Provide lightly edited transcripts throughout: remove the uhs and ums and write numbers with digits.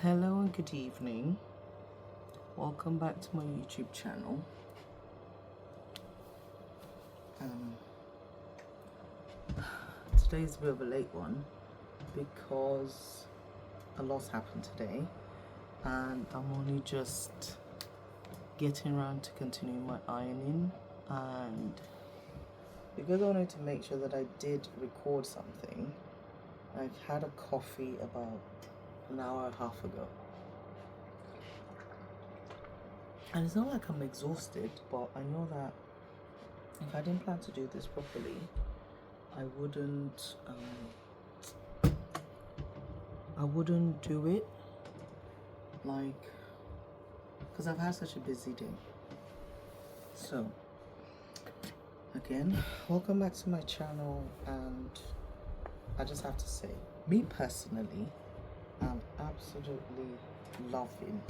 Hello and good evening. Welcome back to my YouTube channel. Today's a bit of a late one because a lot happened today and I'm only just getting around to continuing my ironing, and because I wanted to make sure that I did record something, I've had a coffee about an hour and a half ago. And it's not like I'm exhausted, but I know that if I didn't plan to do this properly, I wouldn't do it, like, because I've had such a busy day. So again, welcome back to my channel, and I just have to say, me personally, I'm absolutely loving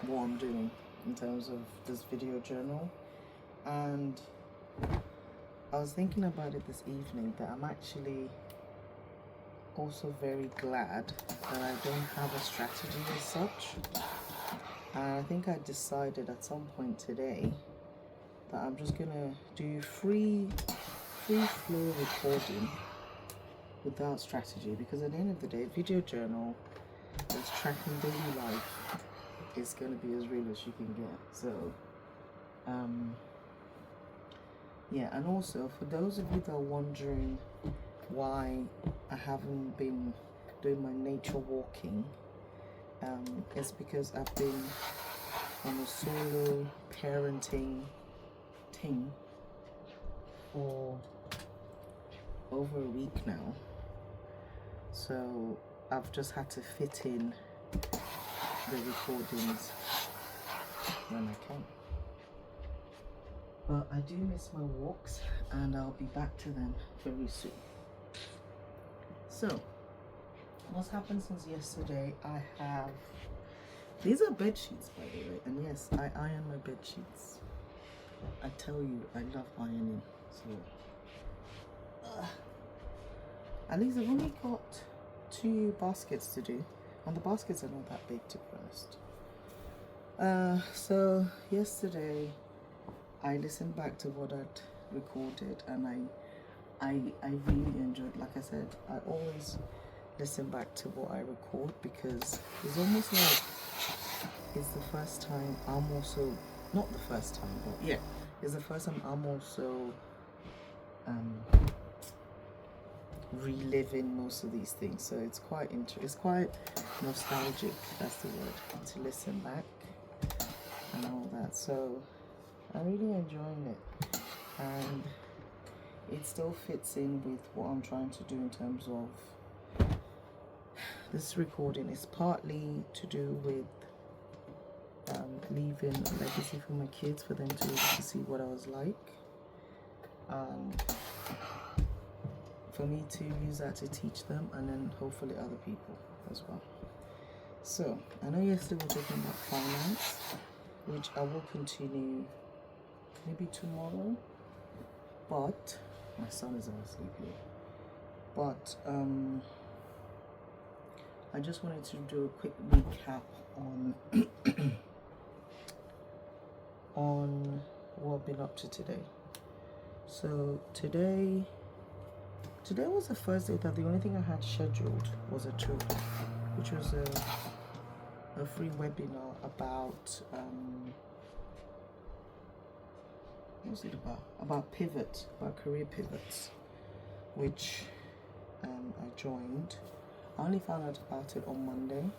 what I'm doing in terms of this video journal. And I was thinking about it this evening that I'm actually also very glad that I don't have a strategy as such. And I think I decided at some point today that I'm just gonna do free flow recording without strategy, because at the end of the day, video journal that's tracking daily life is going to be as real as you can get. So yeah, and also for those of you that are wondering why I haven't been doing my nature walking, it's because I've been on a solo parenting thing for over a week now, so I've just had to fit in the recordings when I can. But I do miss my walks, and I'll be back to them very soon. So what's happened since yesterday? These are bed sheets, by the way, and yes, I iron my bed sheets. I tell you, I love ironing. So at least I've only got 2 baskets to do, and the baskets are not that big, to be honest. So yesterday I listened back to what I'd recorded, and I really enjoyed. Like I said, I always listen back to what I record, because it's almost like it's the first time I'm also, not the first time, but yeah, it's the first time I'm also reliving most of these things. So it's quite nostalgic, that's the word, to listen back and all that. So I'm really enjoying it, and it still fits in with what I'm trying to do in terms of this recording. Is partly to do with leaving a legacy for my kids, for them to be able to see what I was like, and for me to use that to teach them, and then hopefully other people as well. So I know yesterday we were talking about finance, which I will continue maybe tomorrow, but my son is asleep here. But I just wanted to do a quick recap on on what I've been up to today. So today was the first day that the only thing I had scheduled was a tour, which was a free webinar about what was it about career pivots, which I joined. I only found out about it on Monday,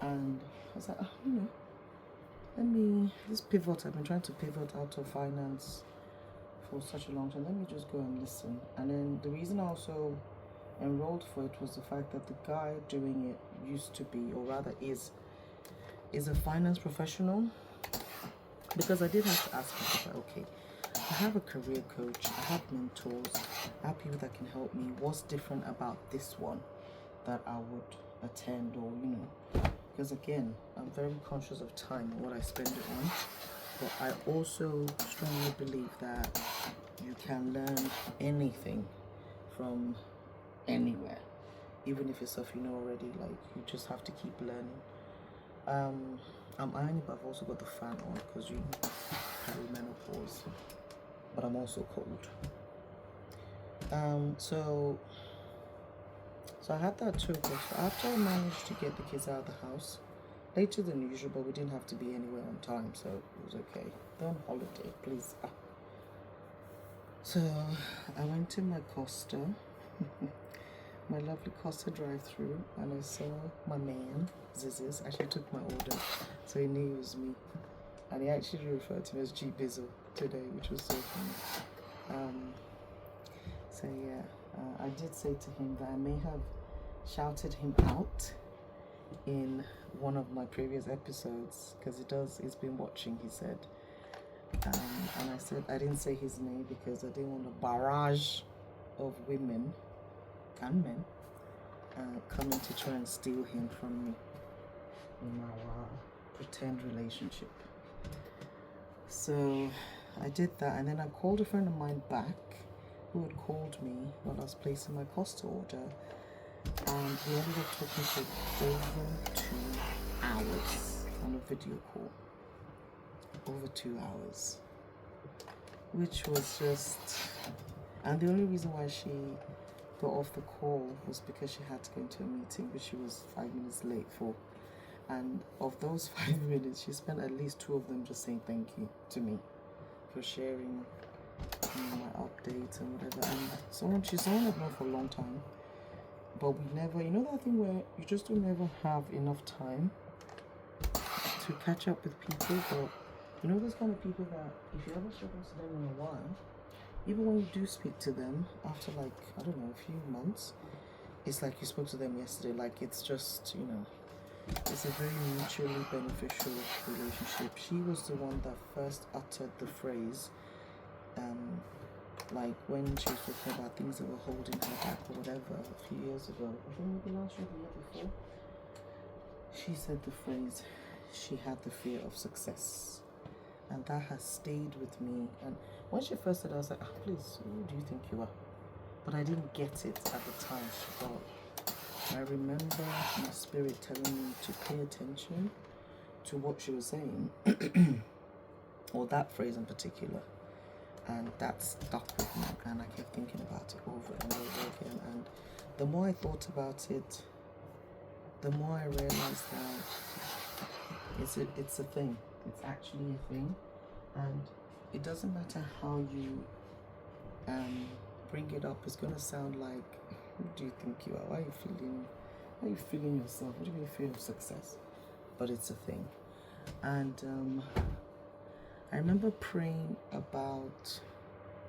and I was like, this pivot, I've been trying to pivot out of finance for such a long time, let me just go and listen. And then the reason I also enrolled for it was the fact that the guy doing it used to be, or rather is a finance professional, because I did have to ask him, okay, I have a career coach, I have mentors, I have people that can help me. What's different about this one that I would attend, or because again, I'm very conscious of time and what I spend it on, but I also strongly believe that you can learn anything from anywhere. even if it's stuff you know already. Like, you just have to keep learning. I'm ironing, but I've also got the fan on because you perimenopause, but I'm also cold. So I had that 2 o'clock. So after I managed to get the kids out of the house, later than usual, but we didn't have to be anywhere on time, so it was okay. They're on holiday, please. So I went to my Costa, my lovely Costa drive-through, and I saw my man, Zizis, actually took my order, so he knew it was me. And he actually referred to me as G Bizzle today, which was so funny. So yeah, I did say to him that I may have shouted him out in one of my previous episodes, because he's been watching, he said. And I said I didn't say his name because I didn't want a barrage of women and men coming to try and steal him from me in our pretend relationship. So I did that, and then I called a friend of mine back who had called me while I was placing my Costa order, and we ended up talking for over 2 hours on a video call. Over 2 hours, which was just, and the only reason why she got off the call was because she had to go into a meeting, which she was 5 minutes late for. And of those 5 minutes, she spent at least 2 of them just saying thank you to me for sharing, my updates and whatever. And she's someone I've known for a long time, but we never, that thing where you just don't ever have enough time to catch up with people. But those kind of people that if you haven't spoken to them in a while, even when you do speak to them after, like, I don't know, a few months, it's like you spoke to them yesterday. Like, it's just, it's a very mutually beneficial relationship. She was the one that first uttered the phrase, like when she was talking about things that were holding her back or whatever a few years ago. I think maybe last year, the year before. She said the phrase, she had the fear of success. And that has stayed with me. And when she first said it, I was like, please, who do you think you are? But I didn't get it at the time. But I remember my spirit telling me to pay attention to what she was saying, or that phrase in particular. And that stuck with me, and I kept thinking about it over and over again. And the more I thought about it, the more I realized that it's a thing. It's actually a thing, and it doesn't matter how you bring it up. It's gonna sound like, who do you think you are? Why are you feeling yourself? What do you mean fear of success? But it's a thing. And I remember praying about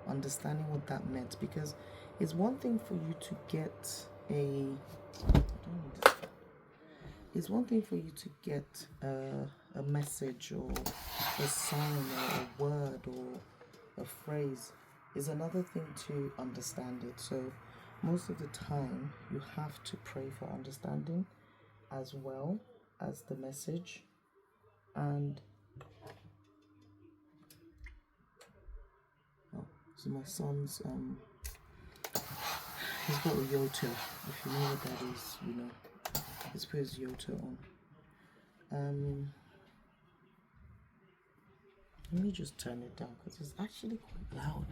understanding what that meant, because it's one thing for you to get it's one thing for you to get a message or a sign or a word or a phrase. It's another thing to understand it. So most of the time you have to pray for understanding as well as the message. And so my son's he's got a Yoto. If you know what that is, he's put his Yoto on. Let me just turn it down because it's actually quite loud.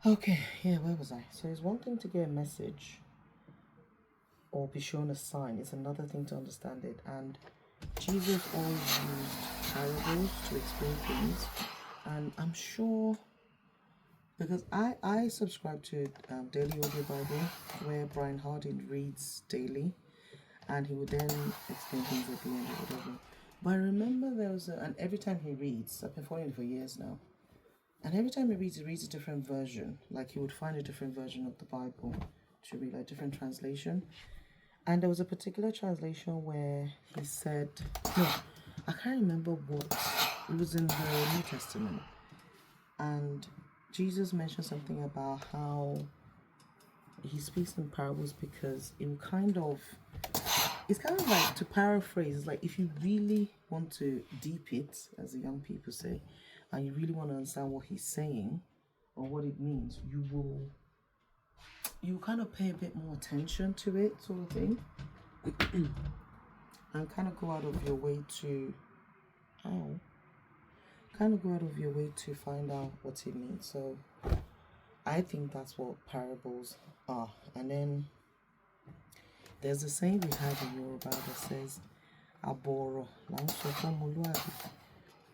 Okay, yeah, where was I? So it's one thing to get a message or be shown a sign. It's another thing to understand it. And Jesus always used parables to explain things. And I'm sure, because I subscribe to Daily Audio Bible, where Brian Harding reads daily, and he would then explain things at the end or whatever. But I remember there was and every time he reads, I've been following him for years now, and every time he reads a different version. Like, he would find a different version of the Bible to read, like different translation. And there was a particular translation where he said, no, I can't remember what, it was in the New Testament. And Jesus mentioned something about how he speaks in parables because it's kind of like, to paraphrase, it's like if you really want to deep it, as the young people say, and you really want to understand what he's saying or what it means, you you kind of pay a bit more attention to it, sort of thing, and kind of go out of your way to, find out what it means. So I think that's what parables are. And then there's a saying we have in Yoruba that says, "Aboro lang so fomoluabi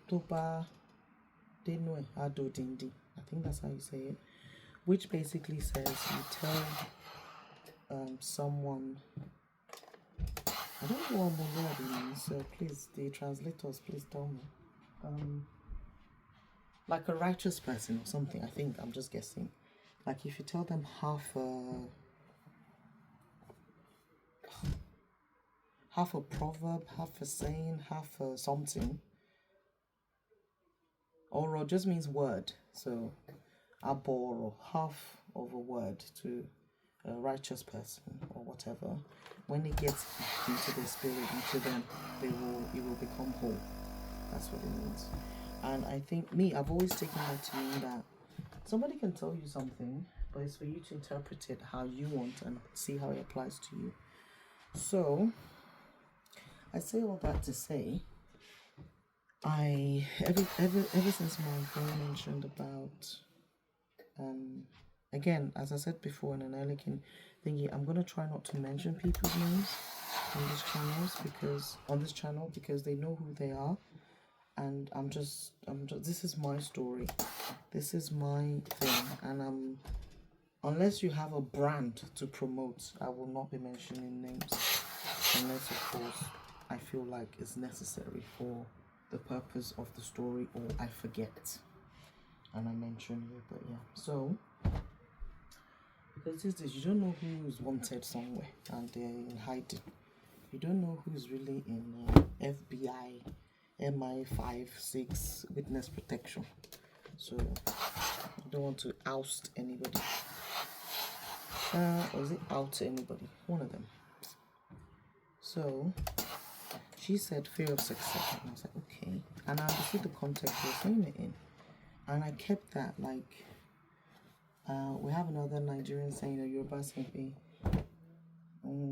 toba denue ado dindi." I think that's how you say it, which basically says you tell someone. I don't know what Moluabi means, so please, the translators, please tell me. Like a righteous person or something. I think I'm just guessing. Like if you tell them half a proverb, half a saying, half a something, or just means word. So aboro, half of a word to a righteous person or whatever. When it gets into their spirit, into them, it will become whole. That's what it means. And I think I've always taken that to mean that somebody can tell you something, but it's for you to interpret it how you want and see how it applies to you. So I say all that to say, ever since my friend mentioned about again, as I said before in an earlier thingy, I'm gonna try not to mention people's names on this channel because they know who they are, and I'm just this is my story, this is my thing, and unless you have a brand to promote, I will not be mentioning names unless, of course, I feel like it's necessary for the purpose of the story, or I forget and I mention you. But yeah, so because this is, you don't know who's wanted somewhere and they're in hiding. You don't know who's really in FBI, MI5, 6 witness protection. So you don't want to oust anybody. Or is it out anybody? One of them. So she said fear of success, and I was like, okay. And I understood the context we were saying it in, and I kept that. Like we have another Nigerian saying, or Yoruba saying,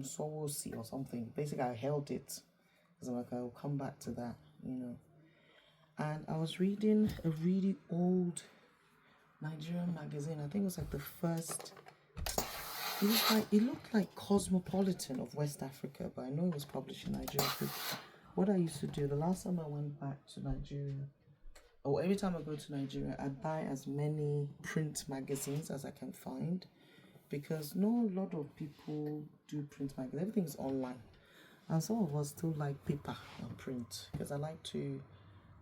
so see or something. Basically, I held it because I'm like, I'll come back to that, And I was reading a really old Nigerian magazine. I think it was like the first. It looked like Cosmopolitan of West Africa, but I know it was published in Nigeria. What I used to do, the last time I went back to Nigeria, or every time I go to Nigeria, I buy as many print magazines as I can find, because not a lot of people do print magazines. Everything's online, and some of us still like paper and print, because I like to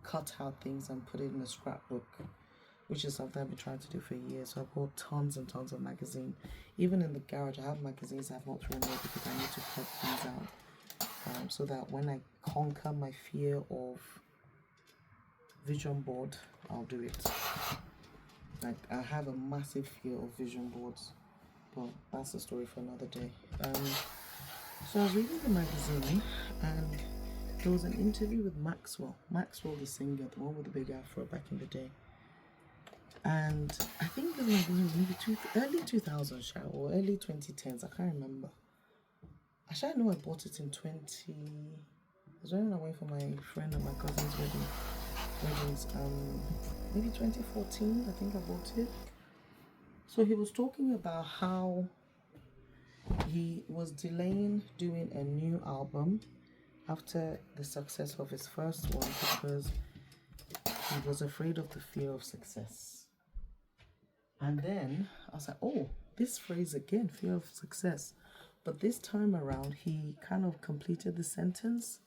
cut out things and put it in a scrapbook, which is something I've been trying to do for years. So I've bought tons and tons of magazines. Even in the garage, I have magazines I've not thrown away because I need to cut things out, so that when I conquer my fear of vision board, I'll do it. Like, I have a massive fear of vision boards, but that's a story for another day. So I was reading the magazine, and there was an interview with Maxwell the singer, the one with the big afro back in the day. And I think the magazine was maybe early 2000s or early 2010s, I can't remember. Actually, I know I bought it in I was running away for my friend and my cousin's weddings, maybe 2014, I think I bought it. So he was talking about how he was delaying doing a new album after the success of his first one because he was afraid of the fear of success. And then I was like, oh, this phrase again, fear of success. But this time around, he kind of completed the sentence.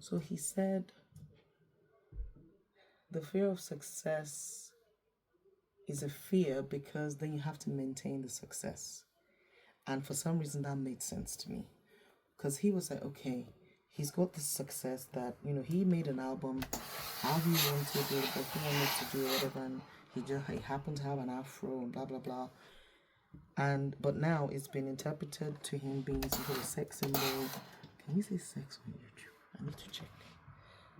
So he said, the fear of success is a fear because then you have to maintain the success. And for some reason, that made sense to me. Because he was like, okay, he's got this success that, he made an album, how he wanted it, what he wanted to do, whatever, and he happened to have an afro and blah, blah, blah. But now it's been interpreted to him being some sort of sex symbol. Can we say sex on YouTube? I need to check.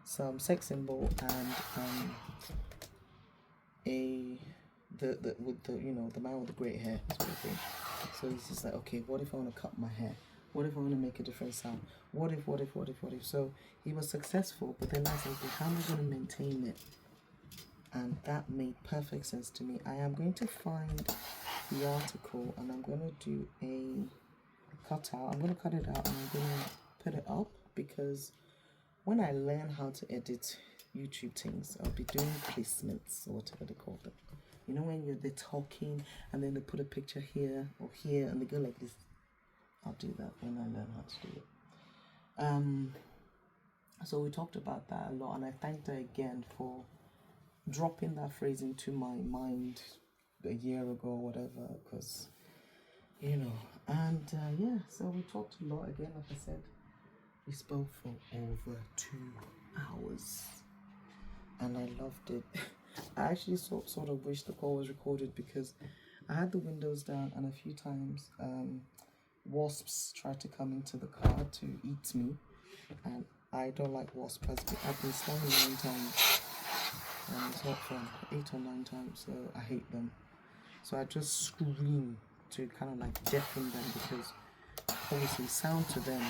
Some sex symbol and the man with the great hair sort of thing. So he's just like, okay, what if I want to cut my hair? What if I want to make a different sound? What if? So he was successful, but then I said, okay, how am I going to maintain it? And that made perfect sense to me. I am going to find the article and I'm going to do a cutout. I'm going to cut it out and I'm going to put it up, because when I learn how to edit YouTube things, I'll be doing placements or whatever they call them. You know, when they're talking and then they put a picture here or here and they go like this. I'll do that when I learn how to do it. So we talked about that a lot, and I thanked her again for dropping that phrase into my mind a year ago or whatever, because, you know, and yeah, so we talked a lot again. Like I said, we spoke for over 2 hours and I loved it. I actually sort of wish the call was recorded, because I had the windows down and a few times wasps tried to come into the car to eat me, and I don't like wasps. I've been stung 9 times and it's not fun. 8 or 9 times, so I hate them. So I just scream to kind of like deafen them, because obviously sound to them,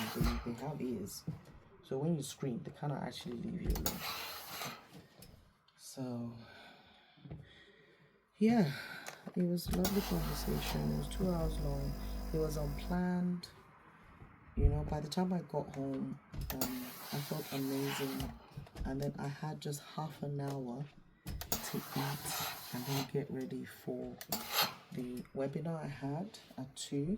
they have ears, so when you scream they kind of actually leave you alone. So yeah, it was a lovely conversation. It was 2 hours long. It was unplanned. You know, by the time I got home, I felt amazing, and then I had just half an hour to eat and then get ready for the webinar I had at 2,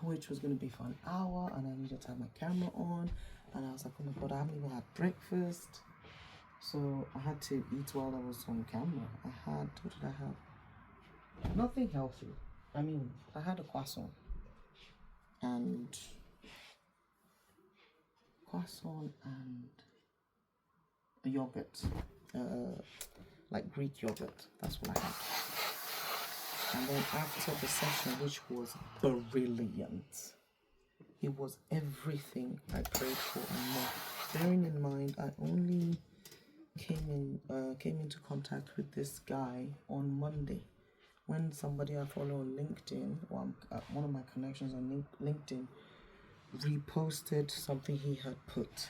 which was going to be for an hour, and I needed to have my camera on, and I was like, oh my god, I haven't even had breakfast. So I had to eat while I was on camera. What did I have? Nothing healthy. I mean, I had a croissant and a yogurt, like Greek yogurt. That's what I had. And then after the session, which was brilliant, it was everything I prayed for and more. Bearing in mind, I only came into contact with this guy on Monday, when somebody I follow on LinkedIn, or one of my connections on LinkedIn, reposted something he had put,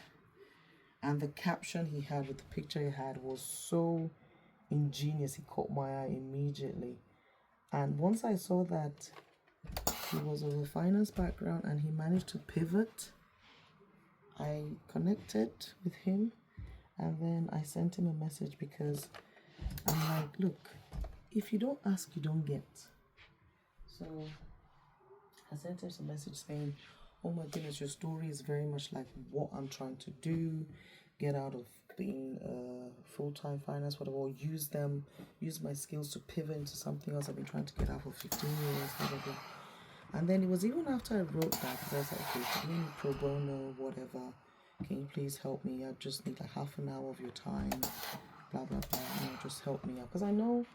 and the caption he had with the picture he had was so ingenious. He caught my eye immediately, and once I saw that he was of a finance background and he managed to pivot, I connected with him. And then I sent him a message, because I'm like, look, if you don't ask, you don't get. So I sent him a message saying, oh my goodness, your story is very much like what I'm trying to do. Get out of being full-time finance, whatever, or use my skills to pivot into something else I've been trying to get out for 15 years, blah, blah, blah. And then it was even after I wrote that, because I was like, okay, if you do any pro bono, whatever, can you please help me? I just need like half an hour of your time, blah, blah, blah. You know, just help me out. Because I know,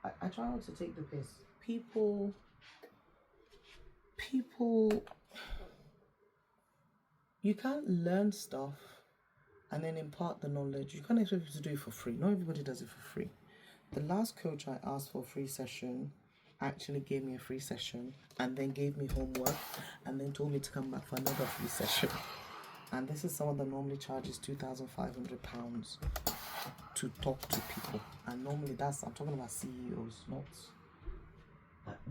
I try not to take the piss. People, you can't learn stuff and then impart the knowledge. You can't expect people to do it for free. Not everybody does it for free. The last coach I asked for a free session actually gave me a free session and then gave me homework and then told me to come back for another free session. And this is someone that normally charges £2,500 to talk to people. And normally I'm talking about CEOs, not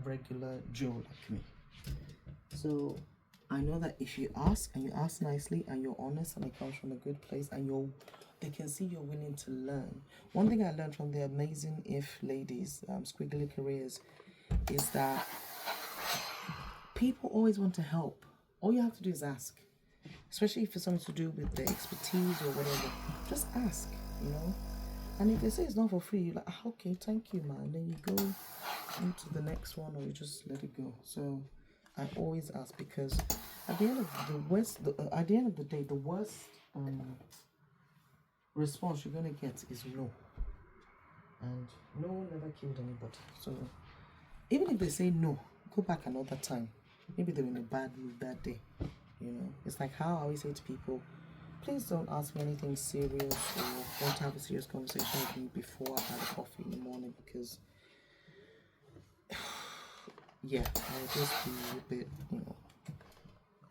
regular Joe like me. So I know that if you ask, and you ask nicely, and you're honest, and it comes from a good place, and they can see you're willing to learn. One thing I learned from the amazing ladies, Squiggly Careers, is that people always want to help. All you have to do is ask. Especially if it's something to do with their expertise or whatever, just ask, you know. And if they say it's not for free, you're like, okay, thank you, man. And then you go into the next one, or you just let it go. So I always ask, because at the end of the day, the worst response you're gonna get is no. And no never killed anybody. So even if they say no, go back another time. Maybe they're in a bad mood that day. You know, it's like how I always say to people, please don't ask me anything serious, or don't have a serious conversation with me before I've had a coffee in the morning, because yeah, I'll just be a bit,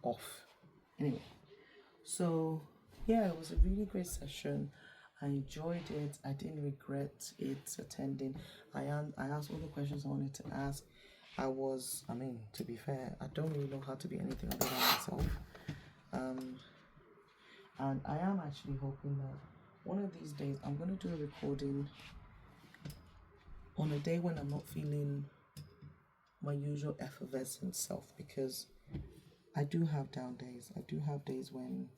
off. Anyway, so yeah, it was a really great session. I enjoyed it. I didn't regret it attending. I asked all the questions I wanted to ask. To be fair, I don't really know how to be anything other than myself. And I am actually hoping that one of these days I'm going to do a recording on a day when I'm not feeling my usual effervescent self, because I do have down days. I do have days when,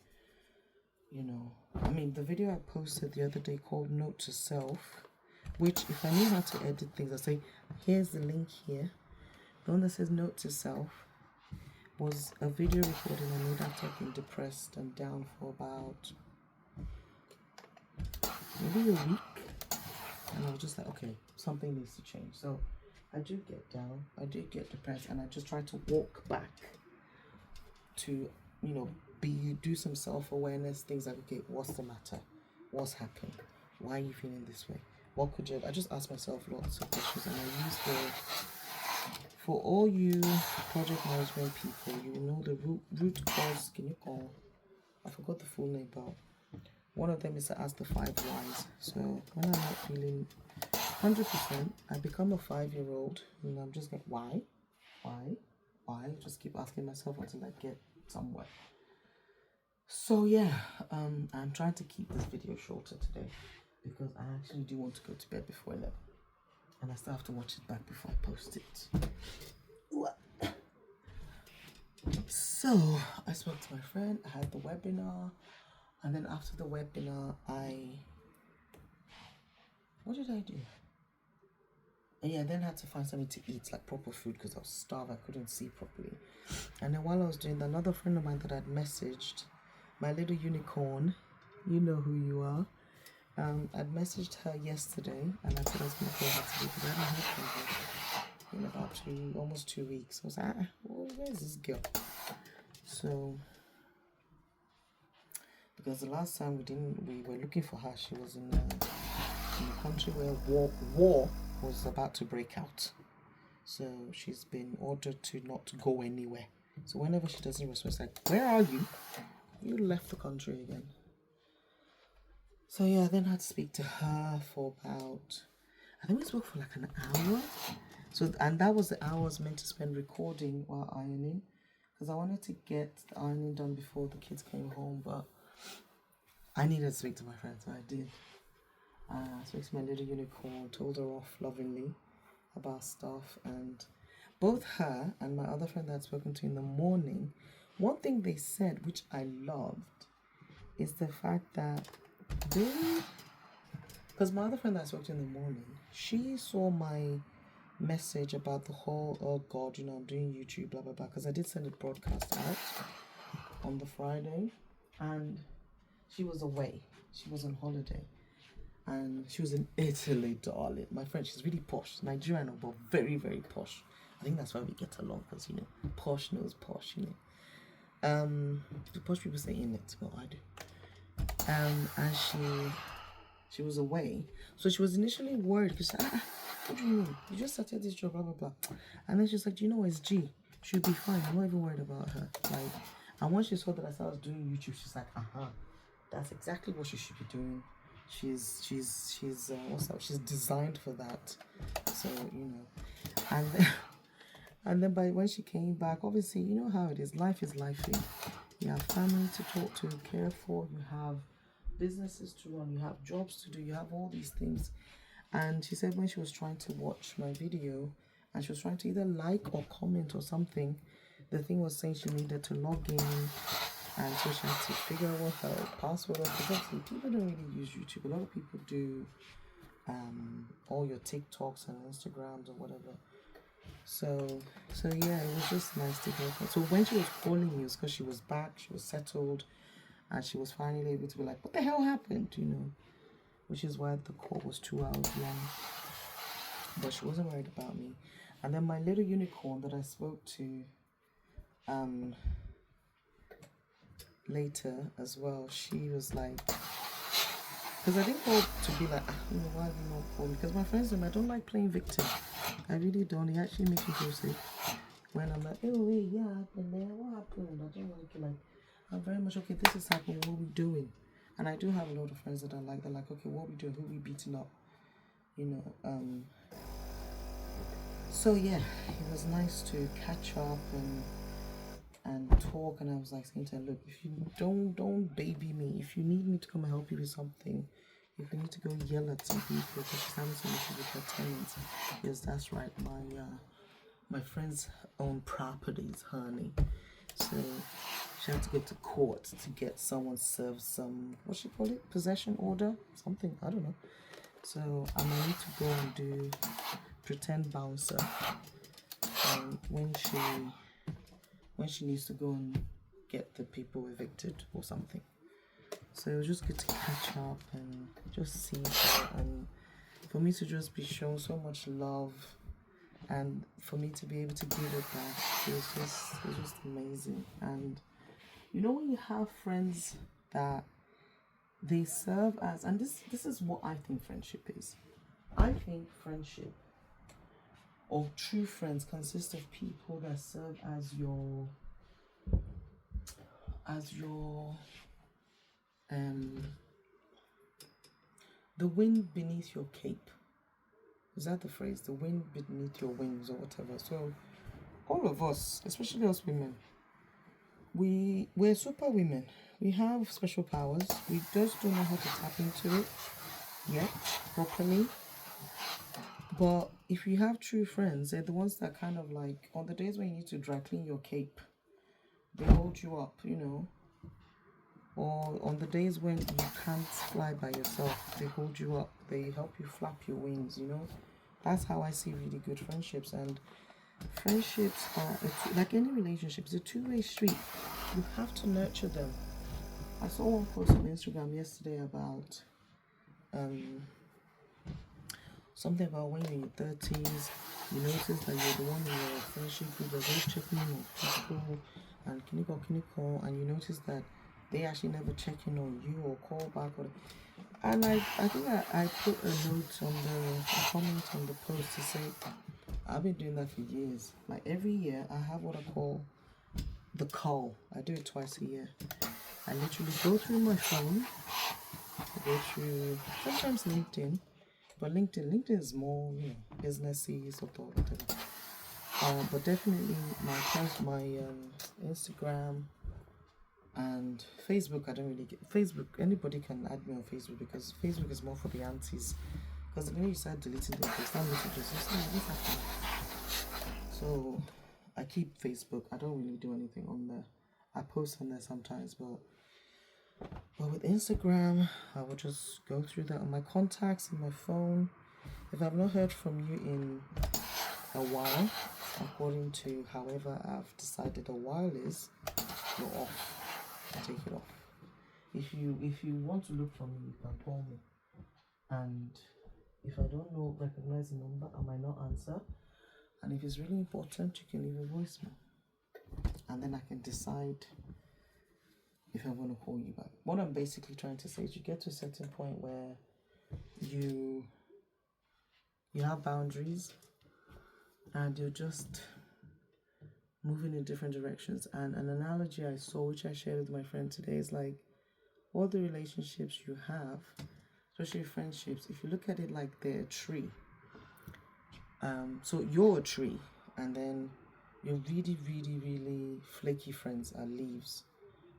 the video I posted the other day called Note to Self, which if I knew how to edit things, I'd say, here's the link here. The one that says Note to Self was a video recording I made after I've been depressed and down for about maybe a week. And I was just like, okay, something needs to change. So I do get down, I do get depressed, and I just try to walk back to, do some self-awareness, things like, okay, what's the matter? What's happened? Why are you feeling this way? What could you, I just ask myself lots of questions, and I use for all you project management people, you know the root cause, can you call, I forgot the full name, but one of them is to ask the 5 whys. So when I'm not feeling 100%, I become a 5-year-old, and I'm just like, why? Just keep asking myself until I get somewhere. So yeah, I'm trying to keep this video shorter today because I actually do want to go to bed before 11, and I still have to watch it back before I post it. So I spoke to my friend, I had the webinar, and then after the webinar, what did I do? And yeah, then I had to find something to eat, like proper food, because I was starved, I couldn't see properly. And then while I was doing that, another friend of mine that I'd messaged, my little unicorn, you know who you are, I'd messaged her yesterday, and I said I was going to call her today because I haven't heard from her in about almost 2 weeks. I was like, where's this girl? So, because the last time we were looking for her, she was in a country where war was about to break out. So she's been ordered to not go anywhere. So whenever she doesn't respond, it's like, where are you? You left the country again. So yeah, then I had to speak to her for about, I think we spoke for like an hour. So, and that was the hour I was meant to spend recording while ironing, because I wanted to get the ironing done before the kids came home, but I needed to speak to my friend, so I did. I spoke to my little unicorn, told her off lovingly about stuff, and both her and my other friend that I'd spoken to in the morning, one thing they said, which I loved, is the fact that because my other friend that I spoke to in the morning, she saw my message about the whole, oh God, I'm doing YouTube, blah, blah, blah, because I did send a broadcast out on the Friday, and she was away. She was on holiday. And she was in Italy, darling. My friend, she's really posh. Nigerian, but very, very posh. I think that's why we get along, because, posh knows posh, The posh people say in it, well, I do. And she was away. So she was initially worried, because what do you mean? You just started this job, blah, blah, blah. And then she's like, it's G. She'll be fine. I'm not even worried about her. And once she saw that I started doing YouTube, she's like, that's exactly what she should be doing. She's what's that? She's designed for that. So, and then by when she came back, obviously, you know how it is. Life is lifing. You have family to talk to, care for, you have businesses to run, you have jobs to do, you have all these things. And she said when she was trying to watch my video and she was trying to either like or comment or something, the thing was saying she needed to log in. And so she had to figure out what her password was, because obviously people don't really use YouTube. A lot of people do all your TikToks and Instagrams or whatever. So yeah, it was just nice to hear her. So when she was calling me, it was because she was back, she was settled, and she was finally able to be like, what the hell happened, Which is why the call was 2 hours long. But she wasn't worried about me. And then my little unicorn that I spoke to later as well, she was like, Because I didn't call to be like, why have you not called me? Because my friends and I don't like playing victim. I really don't. It actually makes me feel sick. When I'm like, oh, wait, yeah, happened there. What happened? I don't like it. Like, I'm very much, okay, this is happening. What are we doing? And I do have a lot of friends that are like, they're like, okay, what are we doing? Who are we beating up? So yeah, it was nice to catch up and talk. And I was like saying to her, look, if you don't baby me. If you need me to come and help you with something, if you need to go yell at some people because she's having some issues with her tenants, yes, that's right, my friend's own properties, honey. So she had to go to court to get someone served some, what she call it, possession order, something, I don't know. So I might need to go and do pretend bouncer when she needs to go and get the people evicted or something. So it was just good to catch up and just see her, and for me to just be shown so much love, and for me to be able to give it back, it was just amazing. And when you have friends that they serve as, and this is what I think friendship is. I think friendship or true friends consist of people that serve as your the wind beneath your cape. Is that the phrase? The wind beneath your wings or whatever. So all of us, especially us women, we're super women. We have special powers. We just don't know how to tap into it yet properly. But if you have true friends, they're the ones that kind of like, on the days when you need to dry clean your cape, they hold you up, or on the days when you can't fly by yourself, they hold you up, they help you flap your wings. That's how I see really good friendships. And friendships are, like any relationship, it's a two-way street. You have to nurture them. I saw one post on Instagram yesterday about something about when you're in your 30s, you notice that you're the one in your friendship group that's always checking in on people and can you call, and you notice that they actually never check in on you or call back. And I think I put a comment on the post to say, I've been doing that for years. Like every year I have what I call the call. I do it twice a year. I literally go through my phone, go through sometimes LinkedIn, but LinkedIn is more, businessy, sort of whatever. But definitely my Instagram and Facebook. I don't really get Facebook. Anybody can add me on Facebook because Facebook is more for the aunties. Because the minute you start deleting the posts, that messages, what's happening? So I keep Facebook. I don't really do anything on there. I post on there sometimes, but with Instagram, I will just go through that on my contacts in my phone. If I've not heard from you in a while, according to however I've decided a while is, you're off. Take it off. If you want to look for me, you can call me. And if I don't recognize the number, I might not answer. And if it's really important, you can leave a voicemail. And then I can decide if I want to call you back. What I'm basically trying to say is you get to a certain point where you have boundaries and you're just moving in different directions. And an analogy I saw, which I shared with my friend today, is like all the relationships you have, especially friendships, if you look at it like they're a tree. So you're a tree, and then your really, really, really flaky friends are leaves,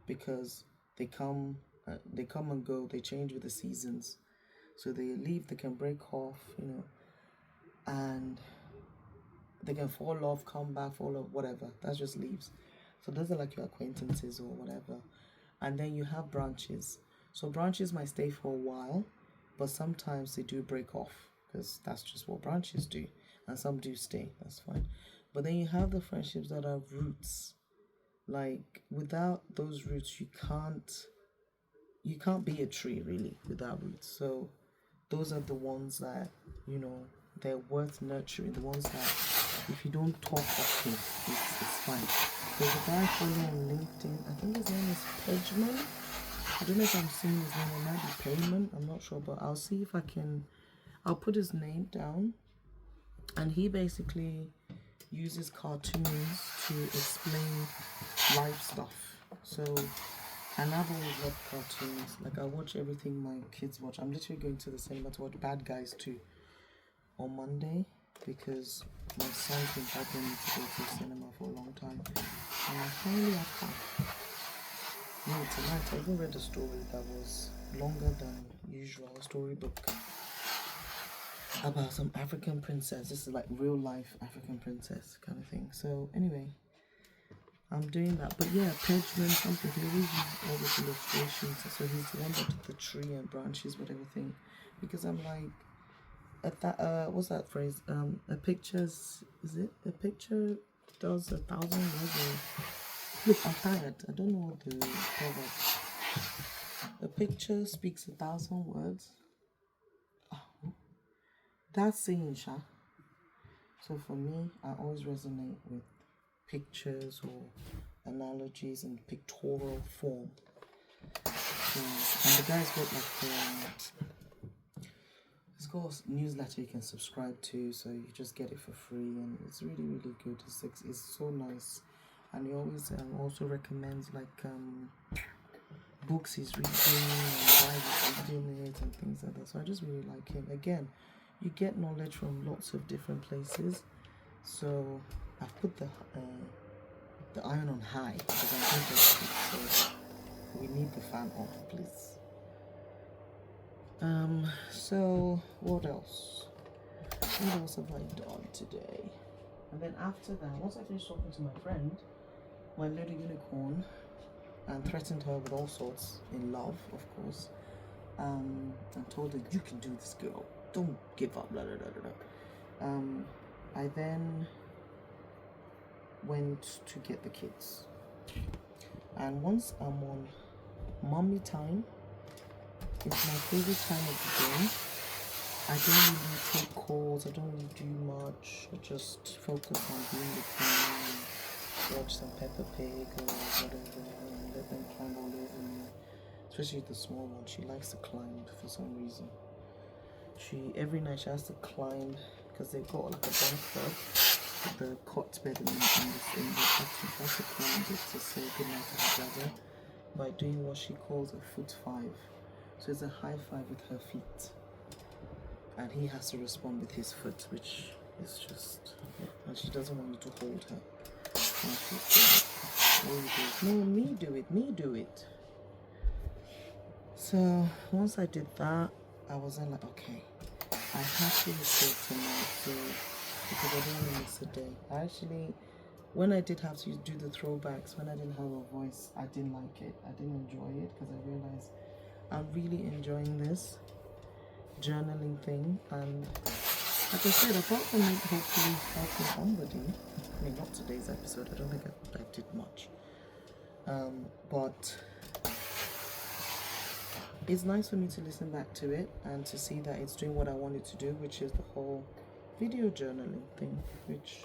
because they come and go, they change with the seasons. So they leave, they can break off, and they can fall off, come back, fall off, whatever. That's just leaves. So those are like your acquaintances or whatever. And then you have branches. So branches might stay for a while, but sometimes they do break off because that's just what branches do. And some do stay, that's fine. But then you have the friendships that are roots. Like without those roots, you can't be a tree really without roots. So those are the ones that, they're worth nurturing. The ones that if you don't talk often, it's fine. There's a guy following on LinkedIn. I think his name is Pejman. I don't know if I'm seeing his name. It might be Payment. I'm not sure, but I'll see if I can. I'll put his name down. And he basically uses cartoons to explain life stuff. So, and I've always loved cartoons. Like, I watch everything my kids watch. I'm literally going to the cinema to watch Bad Guys 2 on Monday because my son's been begging me to go to the cinema for a long time. And I finally have time. No, tonight I even read a story that was longer than usual, a storybook about some African princess. This is like real life African princess kind of thing. So anyway, I'm doing that. But yeah, Pedgman something, he always uses all those illustrations. So he's the one that did the tree and branches with everything. Because I'm like, at that what's that phrase? A picture's, is it? A picture does 1,000 words. Look, I'm tired. I don't know what the proverb. A picture speaks 1,000 words. Oh, that's saying, Sha. So for me, I always resonate with pictures or analogies in pictorial form. So, and the guy's got like it's got a newsletter you can subscribe to, so you just get it for free, and it's really really good. It's so nice, and he always also recommends like books he's reading and why he's reading it and things like that. So I just really like him. Again, you get knowledge from lots of different places. So I've put the iron on high because I'm interested. So we need the fan on, please. So what else? What else have I done today? And then after that, once I finished talking to my friend, my little unicorn, and threatened her with all sorts in love, of course, and told her, you can do this, girl. Don't give up, blah, blah, blah, blah. I then went to get the kids. And once I'm on mommy time, it's my favorite time of the day. I don't really take calls, I don't really do much. I just focus on being with them and watch some Peppa Pig or whatever and let them climb all over me. Especially the small one, she likes to climb for some reason. Every night she has to climb because they've got like a bunk bed, the cot bed in the bathroom. She has to climb it to say goodnight to her brother by doing what she calls a foot five. So it's a high five with her feet, and he has to respond with his foot, which is just, and she doesn't want you to hold her. No, me do it. So once I did that, I was then like, okay, I have to record tonight, so, because I don't want to miss a day. When I did have to do the throwbacks, when I didn't have a voice, I didn't like it. I didn't enjoy it because I realized I'm really enjoying this journaling thing, and like I said, apart from it hopefully helping somebody, I mean not today's episode, I don't think I did much, but it's nice for me to listen back to it and to see that it's doing what I wanted to do, which is the whole video journaling thing, which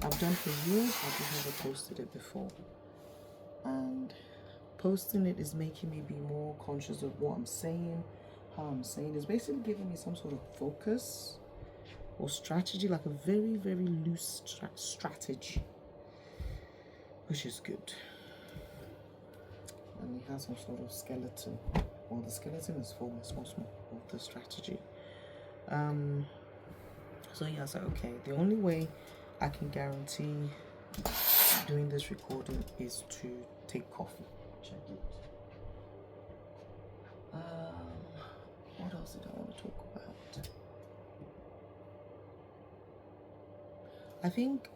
I've done for years. I've just never posted it before, and posting it is making me be more conscious of what I'm saying, how I'm saying. It's basically giving me some sort of focus or strategy, like a very, very loose strategy, which is good. And it has some sort of skeleton. Well, the skeleton is formed small of the strategy. So yeah, so okay, the only way I can guarantee doing this recording is to take coffee. Check it. What else did I want to talk about? I think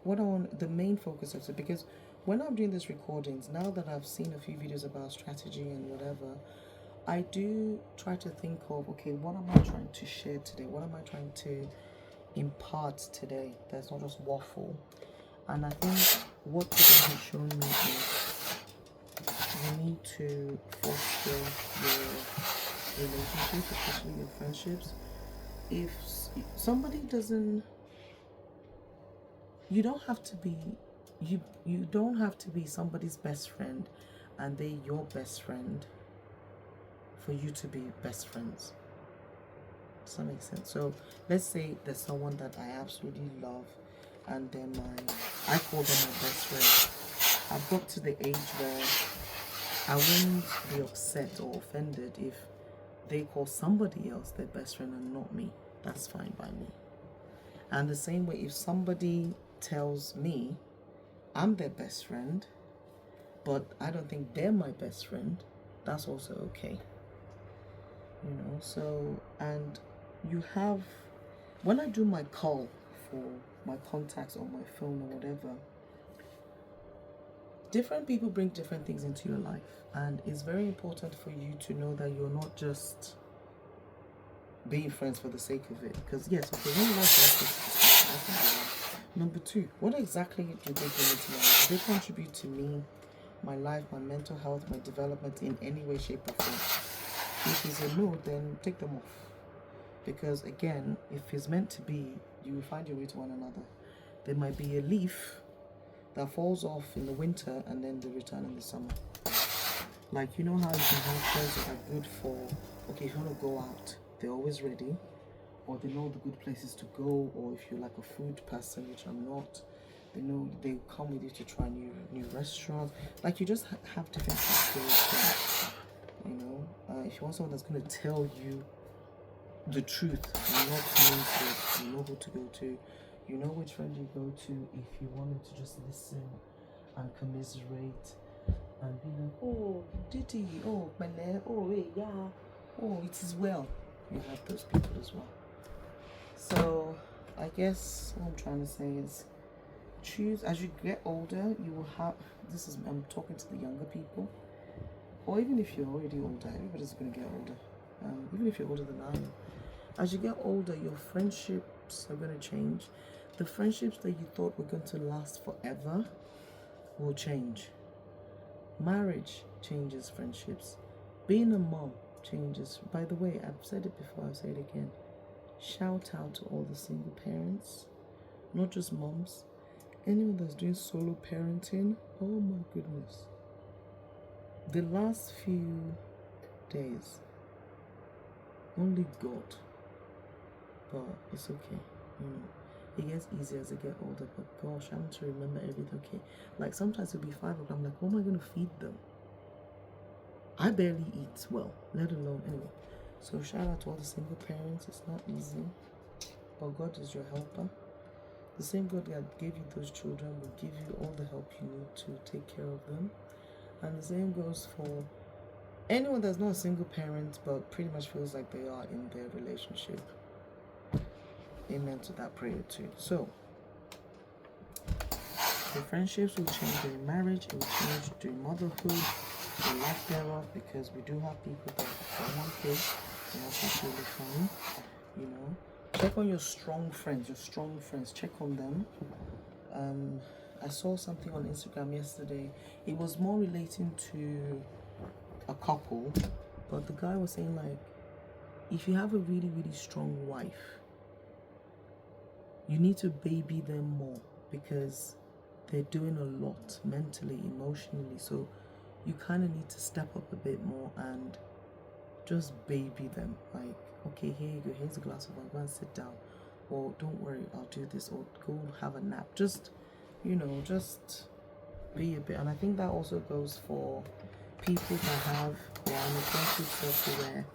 the main focus of it, because when I'm doing these recordings, now that I've seen a few videos about strategy and whatever, I do try to think of, okay, what am I trying to share today? What am I trying to impart today? That's not just waffle. And I think what today has shown me is you need to foster your relationships, especially your friendships. If somebody doesn't, you don't have to be, you don't have to be somebody's best friend and they're your best friend for you to be best friends. Does that make sense? So let's say there's someone that I absolutely love, and then I call them my best friend. I've got to the age where I wouldn't be upset or offended if they call somebody else their best friend and not me. That's fine by me. And the same way, if somebody tells me I'm their best friend, but I don't think they're my best friend, that's also okay. You know, so, and you have, when I do my call for my contacts on my phone or whatever, different people bring different things into your life, and it's very important for you to know that you're not just being friends for the sake of it. Because yes, okay, when you like that, number two, what exactly do they bring into my life? Do they contribute to me, my life, my mental health, my development in any way, shape, or form? If it's a no, then take them off. Because again, if it's meant to be, you will find your way to one another. There might be a leaf that falls off in the winter and then they return in the summer. Like, you know how you can have friends that are good for, okay, if you want to go out, they're always ready, or they know the good places to go, or if you're like a food person, which I'm not, they know they come with you to try new restaurants. Like, you just have different aspirations, you know. If you want someone that's going to tell you the truth, you know communicate, you know who to go to, you know which friend you go to if you wanted to just listen and commiserate and be like, oh, Didi, oh, Mele, oh, hey, yeah, oh, it is well. You have those people as well. So I guess what I'm trying to say is, choose as you get older. You will have, I'm talking to the younger people, or even if you're already older, everybody's going to get older. Even if you're older than I am, as you get older, your friendships are going to change. The friendships that you thought were going to last forever will change. Marriage changes friendships. Being a mom changes. By the way, I've said it before, I'll say it again. Shout out to all the single parents, not just moms. Anyone that's doing solo parenting, oh my goodness. The last few days, only God. But it's okay. It gets easier as I get older, but gosh, I'm to remember everything. Okay, like sometimes it'll be 5 o'clock. I'm like, what am I gonna feed them? I barely eat well, let alone anyway. So shout out to all the single parents. It's not easy, but God is your helper. The same God that gave you those children will give you all the help you need to take care of them. And the same goes for anyone that's not a single parent but pretty much feels like they are in their relationship. Amen to that prayer too. So the friendships will change during marriage, it will change during motherhood, the lack thereof, because we do have people that don't want kids, and that's absolutely fine. You know, check on your strong friends, check on them. I saw something on Instagram yesterday. It was more relating to a couple, but the guy was saying, like, if you have a really, really strong wife, you need to baby them more, because they're doing a lot mentally, emotionally. So you kind of need to step up a bit more and just baby them. Like, okay, here you go, here's a glass of wine, go and sit down. Or don't worry, I'll do this. Or go have a nap. Just, you know, just be a bit. And I think that also goes for people that have, or in a friendship circle where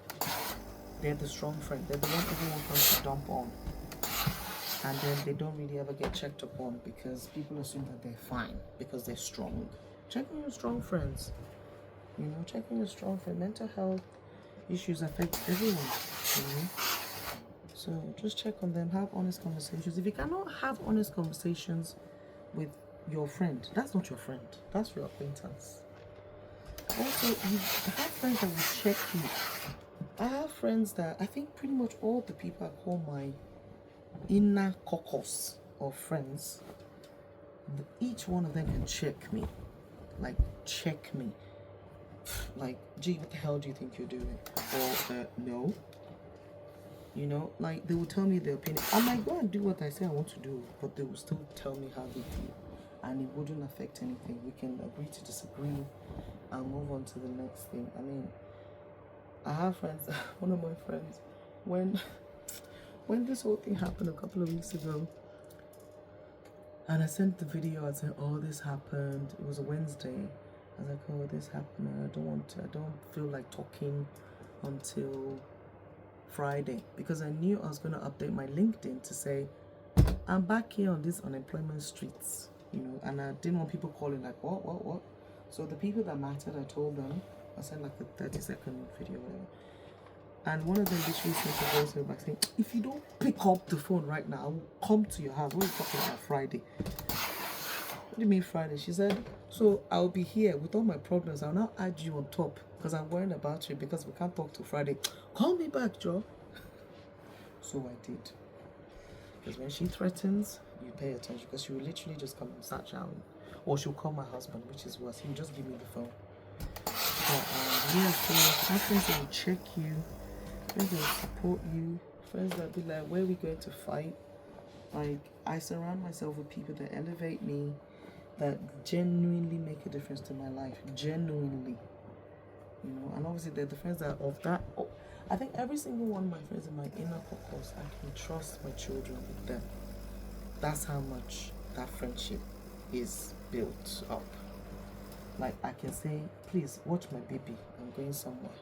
they're the strong friend. They're the one everyone comes to dump on. And then they don't really ever get checked upon, because people assume that they're fine because they're strong. Check on your strong friends. You know, check on your strong friend. Mental health issues affect everyone. You know? So just check on them. Have honest conversations. If you cannot have honest conversations with your friend, that's not your friend. That's your acquaintance. Also, you have friends that will check you. I have friends that I think pretty much all the people I call my inner caucus of friends, each one of them can check me. Like, check me. Like, gee, what the hell do you think you're doing? Or, no. You know, like, they will tell me their opinion. I might go and do what I say I want to do, but they will still tell me how they feel. And it wouldn't affect anything. We can agree to disagree and move on to the next thing. I mean, I have friends, one of my friends, when this whole thing happened a couple of weeks ago, and I sent the video, I said, oh, this happened. It was a Wednesday. I was like, oh, this happened, and I don't feel like talking until Friday, because I knew I was going to update my LinkedIn to say, I'm back here on these unemployment streets, you know, and I didn't want people calling like, what? So the people that mattered, I told them, I sent like a 30-second video, whatever. And one of them literally sent a voice note back saying, if you don't pick up the phone right now, I will come to your house. What are you talking about Friday? What do you mean Friday? She said, so I'll be here with all my problems. I'll now add you on top because I'm worrying about you because we can't talk till Friday. Call me back, Joe. So I did. Because when she threatens, you pay attention, because she will literally just come and start shouting. Or she'll call my husband, which is worse. He'll just give me the phone. But yeah, so have friends that will check you, friends that will support you, friends that be like, where are we going to fight? Like, I surround myself with people that elevate me, that genuinely make a difference to my life. Genuinely. You know, and obviously they're the friends that are of that. Oh, I think every single one of my friends in my inner caucus, I can trust my children with them. That's how much that friendship is built up. Like, I can say, please watch my baby, I'm going somewhere,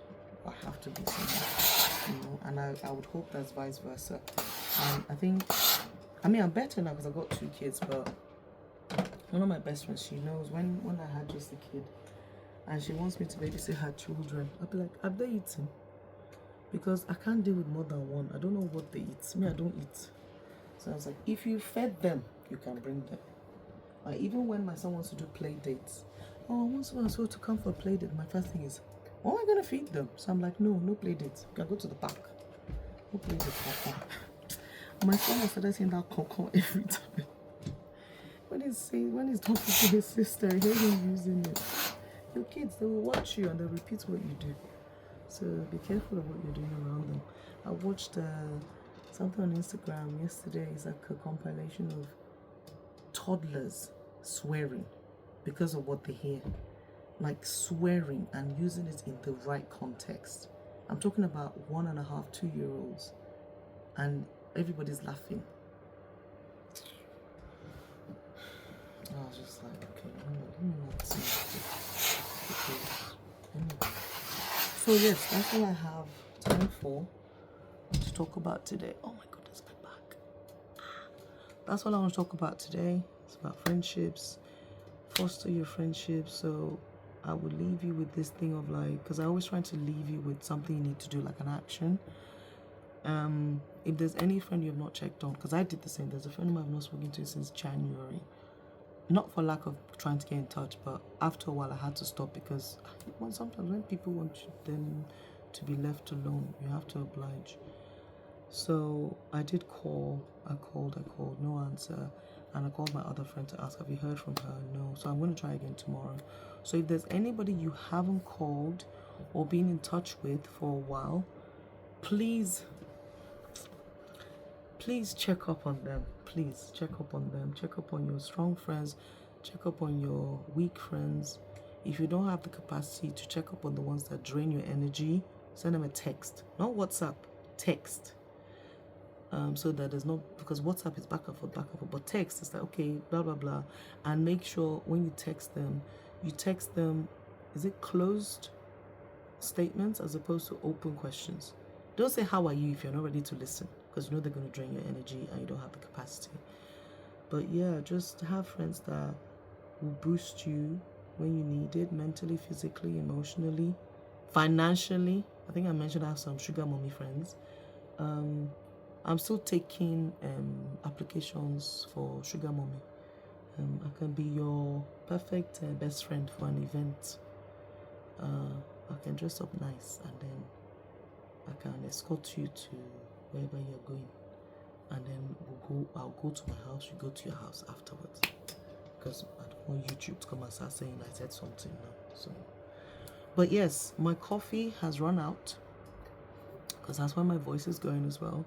I have to be somewhere, you know. And I would hope that's vice versa. And I think, I mean, I'm better now because I've got 2 kids, but one of my best friends, she knows when I had just a kid and she wants me to babysit her children, I'll be like, have they eaten? Because I can't deal with more than one. I don't know what they eat. Me, I don't eat. So I was like, if you fed them, you can bring them. Like, even when my son wants to do play dates, oh, once I'm supposed to come for a play date, my first thing is, what am I going to feed them? So I'm like, no play dates. You can go to the park. No play dates. My son has started saying that concon every time. When he's talking to his sister, I hear him using it. Your kids, they will watch you and they'll repeat what you do. So be careful of what you're doing around them. I watched something on Instagram yesterday. It's like a compilation of toddlers swearing because of what they hear. Like swearing and using it in the right context. I'm talking about 1.5, 2-year-olds. And everybody's laughing. I was just like, okay, let me not say it. So yes, that's all I have time for to talk about today. Oh my goodness, my back. That's all I want to talk about today. It's about friendships. Foster your friendships. So I will leave you with this thing of like, because I always try to leave you with something you need to do, like an action. If there's any friend you have not checked on, because I did the same. There's a friend of mine I've not spoken to since January. Not for lack of trying to get in touch, but after a while I had to stop, because sometimes when people want them to be left alone, you have to oblige. So I did call. I called, no answer. And I called my other friend to ask, have you heard from her? No. So I'm going to try again tomorrow. So if there's anybody you haven't called or been in touch with for a while, please check up on them. Please check up on them. Check up on your strong friends. Check up on your weak friends. If you don't have the capacity to check up on the ones that drain your energy, send them a text. Not WhatsApp, text. So that there's no, because WhatsApp is back and forth, but text is like, okay, blah, blah, blah. And make sure when you text them, is it closed statements as opposed to open questions? Don't say, how are you, if you're not ready to listen, because you know they're going to drain your energy and you don't have the capacity. But yeah, just have friends that will boost you when you need it, mentally, physically, emotionally, financially. I think I mentioned I have some sugar mommy friends. I'm still taking applications for sugar mommy. I can be your perfect best friend for an event. I can dress up nice and then I can escort you to wherever you're going, and then I'll go to my house, you go to your house afterwards, because I don't want YouTube to come and start saying I said something now. So, but yes, my coffee has run out, because that's why my voice is going as well.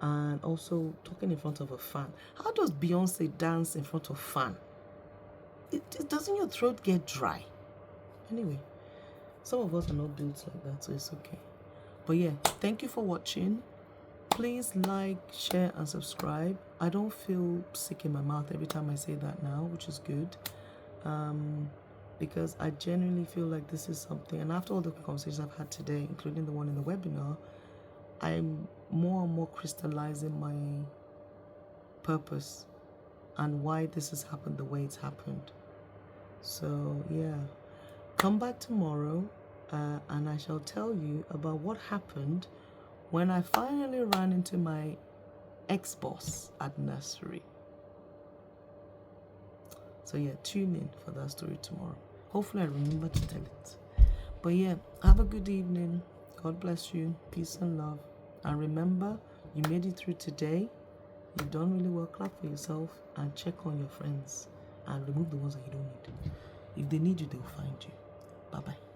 And also talking in front of a fan. How does Beyonce dance in front of a fan? Doesn't your throat get dry? Anyway, some of us are not built like that, so it's okay. But yeah, thank you for watching. Please like, share, and subscribe. I don't feel sick in my mouth every time I say that now, which is good. Because I genuinely feel like this is something, and after all the conversations I've had today, including the one in the webinar, I'm more and more crystallizing my purpose and why this has happened the way it's happened. So yeah, come back tomorrow and I shall tell you about what happened when I finally ran into my ex-boss at nursery. So yeah, tune in for that story tomorrow. Hopefully I remember to tell it. But yeah, have a good evening. God bless you. Peace and love. And remember, you made it through today. You've done really well. Clap for yourself and check on your friends and remove the ones that you don't need. If they need you, they'll find you. Bye-bye.